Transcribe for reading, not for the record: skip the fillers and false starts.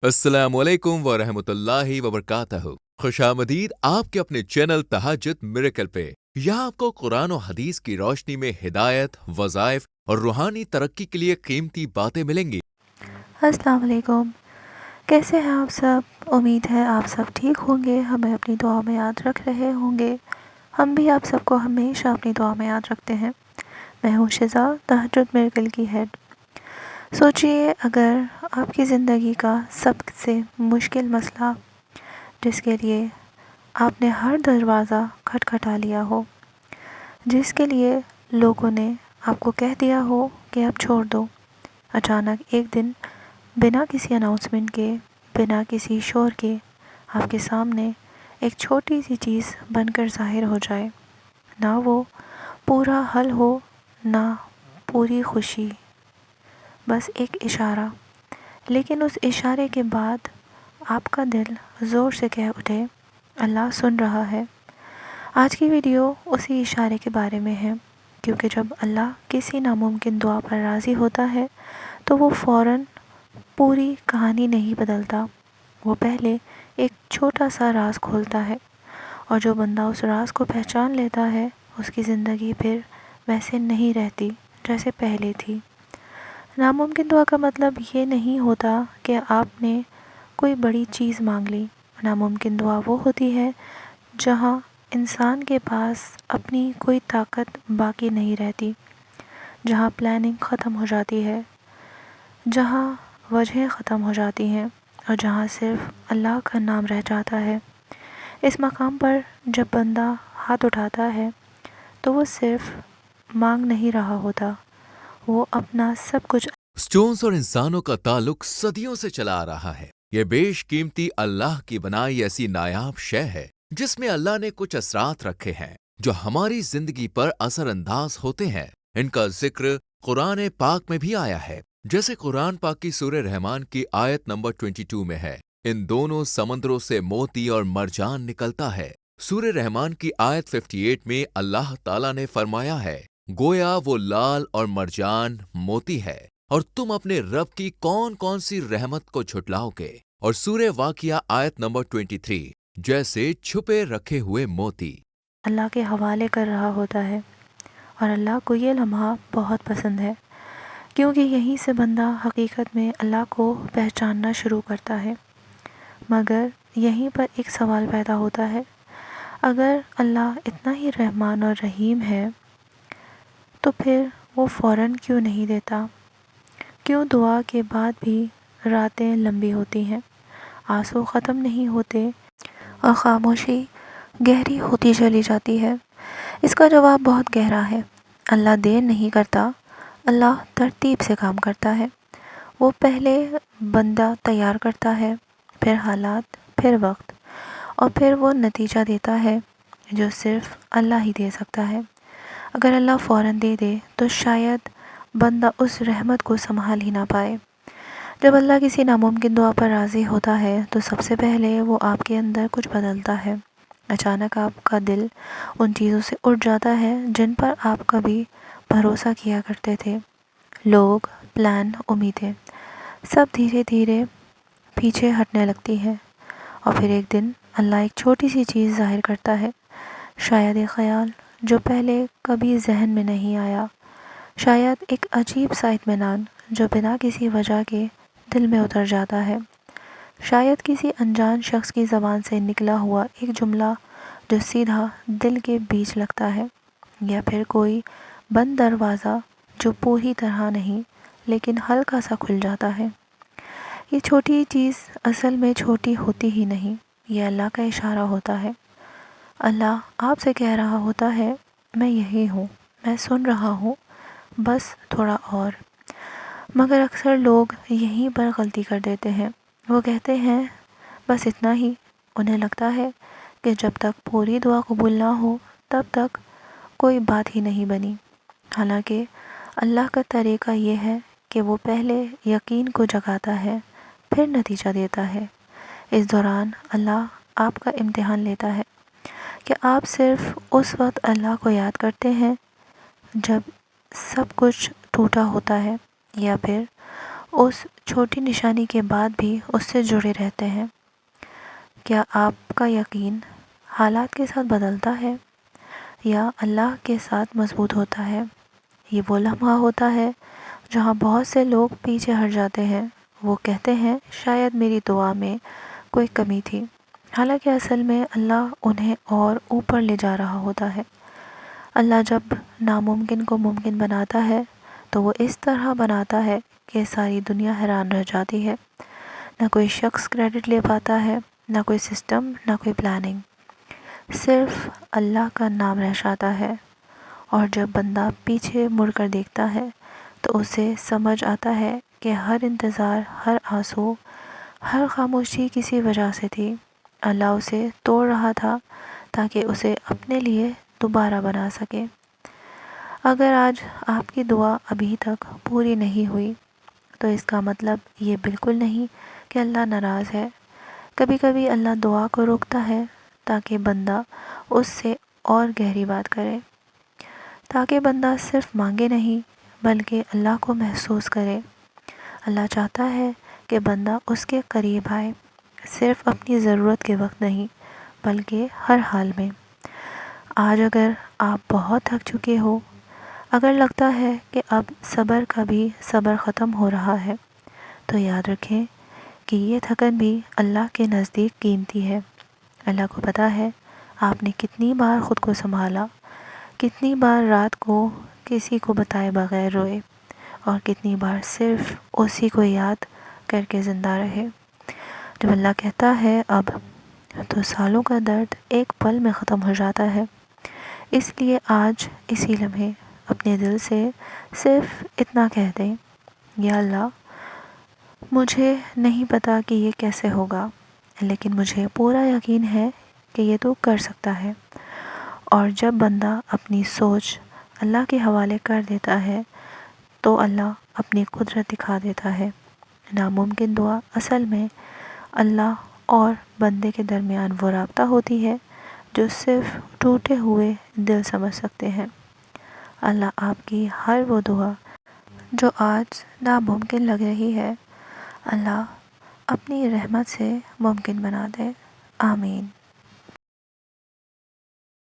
अस्सलामुअलैकुम वरहमतुल्लाहि वबरकातहू। खुशामदीद आपके अपने चैनल तहज्जुद मिरेकल पे। यहाँ आपको कुरान और हदीस की रोशनी में हिदायत, वज़ाइफ और रूहानी तरक्की के लिए कीमती बातें मिलेंगी। अस्सलाम वालेकुम। कैसे हैं आप सब? उम्मीद है आप सब ठीक होंगे, हमें अपनी दुआ में याद रख रहे होंगे। हम भी आप सबको हमेशा अपनी दुआ में याद रखते हैं। मैं हूँ शिज़ा, तहज्जुद मिरेकल की हेड। सोचिए अगर आपकी ज़िंदगी का सबसे मुश्किल मसला, जिसके लिए आपने हर दरवाज़ा खटखटा लिया हो, जिसके लिए लोगों ने आपको कह दिया हो कि अब छोड़ दो, अचानक एक दिन बिना किसी अनाउंसमेंट के, बिना किसी शोर के आपके सामने एक छोटी सी चीज़ बनकर ज़ाहिर हो जाए। ना वो पूरा हल हो, ना पूरी खुशी, बस एक इशारा। लेकिन उस इशारे के बाद आपका दिल ज़ोर से कह उठे, अल्लाह सुन रहा है। आज की वीडियो उसी इशारे के बारे में है, क्योंकि जब अल्लाह किसी नामुमकिन दुआ पर राज़ी होता है तो वो फ़ौरन पूरी कहानी नहीं बदलता। वो पहले एक छोटा सा राज खोलता है, और जो बंदा उस राज को पहचान लेता है, उसकी ज़िंदगी फिर वैसे नहीं रहती जैसे पहले थी। नामुमकिन दुआ का मतलब ये नहीं होता कि आपने कोई बड़ी चीज़ मांग ली। नामुमकिन दुआ वो होती है जहाँ इंसान के पास अपनी कोई ताकत बाकी नहीं रहती, जहाँ प्लानिंग ख़त्म हो जाती है, जहाँ वजहें ख़त्म हो जाती हैं, और जहाँ सिर्फ अल्लाह का नाम रह जाता है। इस मकाम पर जब बंदा हाथ उठाता है तो वो सिर्फ मांग नहीं रहा होता, वो अपना सब कुछ। स्टोन्स और इंसानों का ताल्लुक सदियों से चला आ रहा है। ये बेशकीमती अल्लाह की बनाई ऐसी नायाब शय है जिसमें अल्लाह ने कुछ असरात रखे हैं जो हमारी जिंदगी पर असरअंदाज होते हैं। इनका जिक्र कुरान पाक में भी आया है, जैसे कुरान पाक की सूरह रहमान की आयत नंबर 22 में है, इन दोनों समंदरों से मोती और मरजान निकलता है। सूरह रहमान की आयत 58 में अल्लाह ताला ने फरमाया है, गोया वो लाल और मरजान मोती है और तुम अपने रब की कौन कौन सी रहमत को झुटलाओगे। और सूरह वाकिया आयत नंबर 23, जैसे छुपे रखे हुए मोती। अल्लाह के हवाले कर रहा होता है, और अल्लाह को ये लम्हा बहुत पसंद है, क्योंकि यहीं से बंदा हकीकत में अल्लाह को पहचानना शुरू करता है। मगर यहीं पर एक सवाल पैदा होता है, अगर अल्लाह इतना ही रहमान और रहीम है तो फिर वो फ़ौरन क्यों नहीं देता? क्यों दुआ के बाद भी रातें लंबी होती हैं, आंसू ख़त्म नहीं होते और ख़ामोशी गहरी होती चली जाती है? इसका जवाब बहुत गहरा है। अल्लाह देर नहीं करता, अल्लाह तरतीब से काम करता है। वो पहले बंदा तैयार करता है, फिर हालात, फिर वक्त, और फिर वो नतीजा देता है जो सिर्फ अल्लाह ही दे सकता है। अगर अल्लाह फ़ौरन दे दे तो शायद बंदा उस रहमत को संभाल ही ना पाए। जब अल्लाह किसी नामुमकिन दुआ पर राज़ी होता है तो सबसे पहले वो आपके अंदर कुछ बदलता है। अचानक आपका दिल उन चीज़ों से उठ जाता है जिन पर आप कभी भरोसा किया करते थे। लोग, प्लान, उम्मीदें, सब धीरे धीरे पीछे हटने लगती हैं, और फिर एक दिन अल्लाह एक छोटी सी चीज़ ज़ाहिर करता है। शायद एक ख़याल जो पहले कभी जहन में नहीं आया, शायद एक अजीब सा इत्मीनान जो बिना किसी वजह के दिल में उतर जाता है, शायद किसी अनजान शख्स की ज़बान से निकला हुआ एक जुमला जो सीधा दिल के बीच लगता है, या फिर कोई बंद दरवाज़ा जो पूरी तरह नहीं लेकिन हल्का सा खुल जाता है। ये छोटी चीज़ असल में छोटी होती ही नहीं, ये अल्लाह का इशारा होता है। अल्लाह आपसे कह रहा होता है, मैं यही हूँ, मैं सुन रहा हूँ, बस थोड़ा और। मगर अक्सर लोग यहीं पर गलती कर देते हैं। वो कहते हैं बस इतना ही। उन्हें लगता है कि जब तक पूरी दुआ कबूल ना हो तब तक कोई बात ही नहीं बनी। हालांकि अल्लाह का तरीका ये है कि वो पहले यकीन को जगाता है, फिर नतीजा देता है। इस दौरान अल्लाह आपका इम्तिहान लेता है कि आप सिर्फ उस वक्त अल्लाह को याद करते हैं जब सब कुछ टूटा होता है, या फिर اس چھوٹی نشانی کے بعد بھی اس سے جڑے رہتے ہیں۔ کیا آپ کا یقین حالات کے ساتھ بدلتا ہے یا اللہ کے ساتھ مضبوط ہوتا ہے؟ یہ وہ لمحہ ہوتا ہے جہاں بہت سے لوگ پیچھے ہٹ جاتے ہیں۔ وہ کہتے ہیں شاید میری دعا میں کوئی کمی تھی، حالانکہ اصل میں اللہ انہیں اور اوپر لے جا رہا ہوتا ہے۔ اللہ جب ناممکن کو ممکن بناتا ہے تو وہ اس طرح بناتا ہے کہ ساری دنیا حیران رہ جاتی ہے۔ نہ کوئی شخص کریڈٹ لے پاتا ہے، نہ کوئی سسٹم، نہ کوئی پلاننگ، صرف اللہ کا نام رہ جاتا ہے۔ اور جب بندہ پیچھے مڑ کر دیکھتا ہے تو اسے سمجھ آتا ہے کہ ہر انتظار، ہر آنسو، ہر خاموشی کسی وجہ سے تھی۔ اللہ اسے توڑ رہا تھا تاکہ اسے اپنے لیے دوبارہ بنا سکے۔ اگر آج آپ کی دعا ابھی تک پوری نہیں ہوئی تو اس کا مطلب یہ بالکل نہیں کہ اللہ ناراض ہے۔ کبھی کبھی اللہ دعا کو روکتا ہے تاکہ بندہ اس سے اور گہری بات کرے، تاکہ بندہ صرف مانگے نہیں بلکہ اللہ کو محسوس کرے۔ اللہ چاہتا ہے کہ بندہ اس کے قریب آئے، صرف اپنی ضرورت کے وقت نہیں بلکہ ہر حال میں۔ آج اگر آپ بہت تھک چکے ہو، اگر لگتا ہے کہ اب صبر کا بھی صبر ختم ہو رہا ہے، تو یاد رکھیں کہ یہ تھکن بھی اللہ کے نزدیک قیمتی ہے۔ اللہ کو پتہ ہے آپ نے کتنی بار خود کو سنبھالا، کتنی بار رات کو کسی کو بتائے بغیر روئے، اور کتنی بار صرف اسی کو یاد کر کے زندہ رہے۔ جب اللہ کہتا ہے اب، تو سالوں کا درد ایک پل میں ختم ہو جاتا ہے۔ اس لیے آج اسی لمحے اپنے دل سے صرف اتنا کہہ دیں، یا اللہ، مجھے نہیں پتا کہ یہ کیسے ہوگا، لیکن مجھے پورا یقین ہے کہ یہ تو کر سکتا ہے۔ اور جب بندہ اپنی سوچ اللہ کے حوالے کر دیتا ہے تو اللہ اپنی قدرت دکھا دیتا ہے۔ ناممکن دعا اصل میں اللہ اور بندے کے درمیان وہ رابطہ ہوتی ہے جو صرف ٹوٹے ہوئے دل سمجھ سکتے ہیں۔ اللہ آپ کی ہر وہ دعا جو آج ناممکن لگ رہی ہے، اللہ اپنی رحمت سے ممکن بنا دے۔ آمین۔